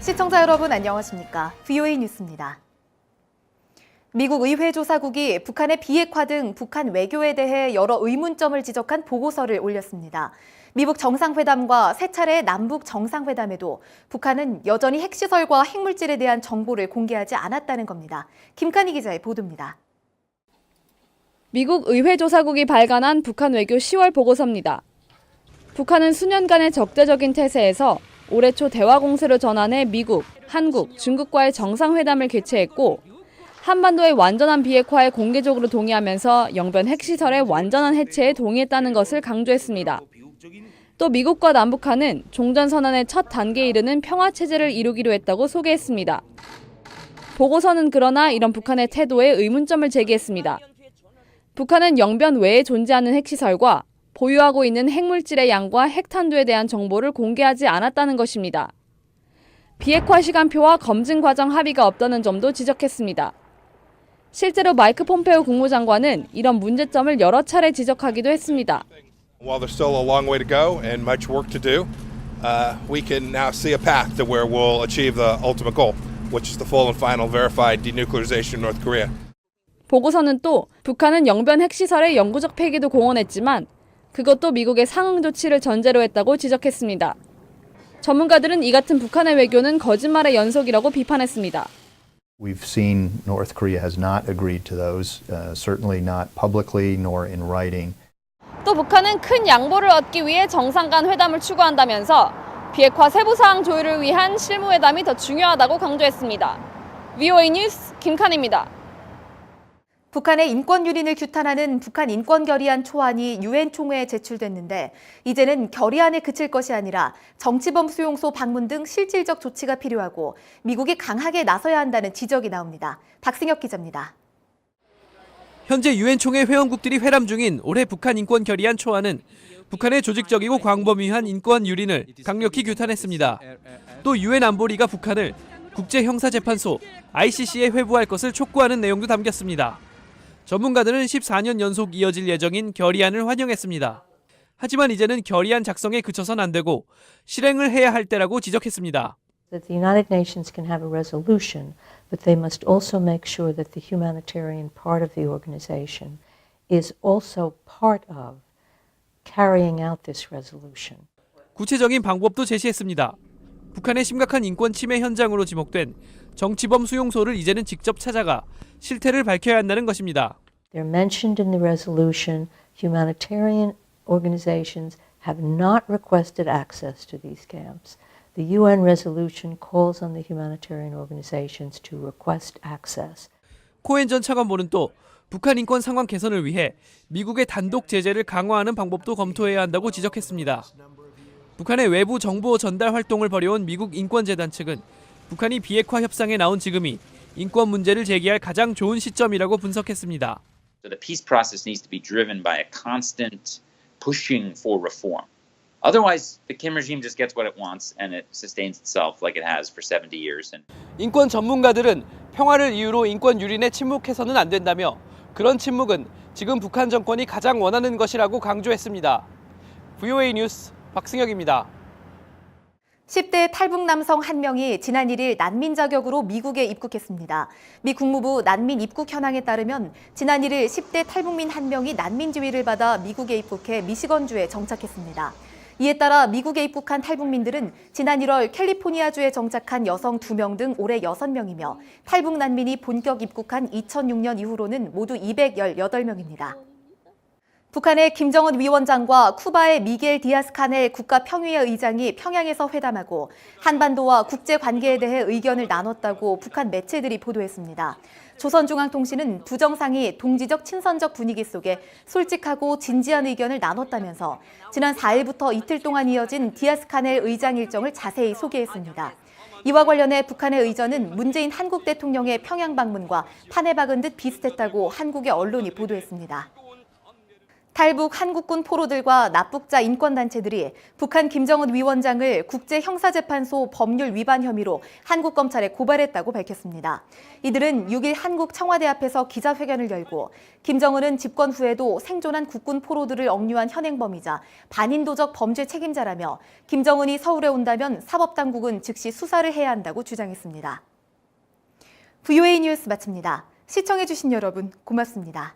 시청자 여러분 안녕하십니까? VOA 뉴스입니다. 미국 의회 조사국이 북한의 비핵화 등 북한 외교에 대해 여러 의문점을 지적한 보고서를 올렸습니다. 미북 정상회담과 세 차례의 남북 정상회담에도 북한은 여전히 핵시설과 핵물질에 대한 정보를 공개하지 않았다는 겁니다. 김칸희 기자의 보도입니다. 미국 의회 조사국이 발간한 북한 외교 10월 보고서입니다. 북한은 수년간의 적대적인 태세에서 올해 초 대화 공세로 전환해 미국, 한국, 중국과의 정상회담을 개최했고 한반도의 완전한 비핵화에 공개적으로 동의하면서 영변 핵시설의 완전한 해체에 동의했다는 것을 강조했습니다. 또 미국과 남북한은 종전선언의 첫 단계에 이르는 평화체제를 이루기로 했다고 소개했습니다. 보고서는 그러나 이런 북한의 태도에 의문점을 제기했습니다. 북한은 영변 외에 존재하는 핵시설과 보유하고 있는 핵물질의 양과 핵탄두에 대한 정보를 공개하지 않았다는 것입니다. 비핵화 시간표와 검증 과정 합의가 없다는 점도 지적했습니다. 실제로 마이크 폼페오 국무장관은 이런 문제점을 여러 차례 지적하기도 했습니다. While there's still a long way to go and much work to do, we can now see a path to where we'll achieve the ultimate goal, which is the full and final verified denuclearization of North Korea. 보고서는 또 북한은 영변 핵시설의 영구적 폐기도 공언했지만 그것도 미국의 상응 조치를 전제로 했다고 지적했습니다. 전문가들은 이 같은 북한의 외교는 거짓말의 연속이라고 비판했습니다. We've seen North Korea has not agreed to those, certainly not publicly nor in writing. 또 북한은 큰 양보를 얻기 위해 정상 간 회담을 추구한다면서 비핵화 세부 사항 조율을 위한 실무회담이 더 중요하다고 강조했습니다. VOA 뉴스 김칸희입니다. 북한의 인권 유린을 규탄하는 북한 인권 결의안 초안이 유엔 총회에 제출됐는데 이제는 결의안에 그칠 것이 아니라 정치범 수용소 방문 등 실질적 조치가 필요하고 미국이 강하게 나서야 한다는 지적이 나옵니다. 박승혁 기자입니다. 현재 유엔 총회 회원국들이 회람 중인 올해 북한 인권 결의안 초안은 북한의 조직적이고 광범위한 인권 유린을 강력히 규탄했습니다. 또 유엔 안보리가 북한을 국제형사재판소 ICC에 회부할 것을 촉구하는 내용도 담겼습니다. 전문가들은 14년 연속 이어질 예정인 결의안을 환영했습니다. 하지만 이제는 결의안 작성에 그쳐선 안 되고 실행을 해야 할 때라고 지적했습니다. That the United Nations can have a resolution, but they must also make sure that the humanitarian part of the organization is also part of carrying out this resolution. 구체적인 방법도 제시했습니다. 북한의 심각한 인권 침해 현장으로 지목된 정치범 수용소를 이제는 직접 찾아가 실태를 밝혀야 한다는 것입니다. They're mentioned in the resolution. Humanitarian organizations have not requested access to these camps. The UN resolution calls on the humanitarian organizations to request access. 코엔 전 차관보는 또 북한 인권 상황 개선을 위해 미국의 단독 제재를 강화하는 방법도 검토해야 한다고 지적했습니다. 북한의 외부 정보 전달 활동을 벌여온 미국 인권재단 측은 북한이 비핵화 협상에 나온 지금이 인권 문제를 제기할 가장 좋은 시점이라고 분석했습니다. So the peace process needs to be driven by a constant pushing for reform. Otherwise, the Kim regime just gets what it wants and it sustains itself like it has for 70 years. 인권 전문가들은 평화를 이유로 인권 유린에 침묵해서는 안 된다며 그런 침묵은 지금 북한 정권이 가장 원하는 것이라고 강조했습니다. VOA 뉴스 박승혁입니다. 10대 탈북 남성 1명이 지난 1일 난민 자격으로 미국에 입국했습니다. 미 국무부 난민 입국 현황에 따르면 지난 1일 10대 탈북민 1명이 난민 지위를 받아 미국에 입국해 미시건주에 정착했습니다. 이에 따라 미국에 입국한 탈북민들은 지난 1월 캘리포니아주에 정착한 여성 2명 등 올해 6명이며 탈북 난민이 본격 입국한 2006년 이후로는 모두 218명입니다. 북한의 김정은 위원장과 쿠바의 미겔 디아스 카넬 국가평의회 의장이 평양에서 회담하고 한반도와 국제관계에 대해 의견을 나눴다고 북한 매체들이 보도했습니다. 조선중앙통신은 두 정상이 동지적 친선적 분위기 속에 솔직하고 진지한 의견을 나눴다면서 지난 4일부터 이틀 동안 이어진 디아스 카넬 의장 일정을 자세히 소개했습니다. 이와 관련해 북한의 의전은 문재인 한국 대통령의 평양 방문과 판에 박은 듯 비슷했다고 한국의 언론이 보도했습니다. 탈북 한국군 포로들과 납북자 인권단체들이 북한 김정은 위원장을 국제형사재판소 법률 위반 혐의로 한국 검찰에 고발했다고 밝혔습니다. 이들은 6일 한국 청와대 앞에서 기자회견을 열고 김정은은 집권 후에도 생존한 국군 포로들을 억류한 현행범이자 반인도적 범죄 책임자라며 김정은이 서울에 온다면 사법당국은 즉시 수사를 해야 한다고 주장했습니다. VOA 뉴스 마칩니다. 시청해주신 여러분 고맙습니다.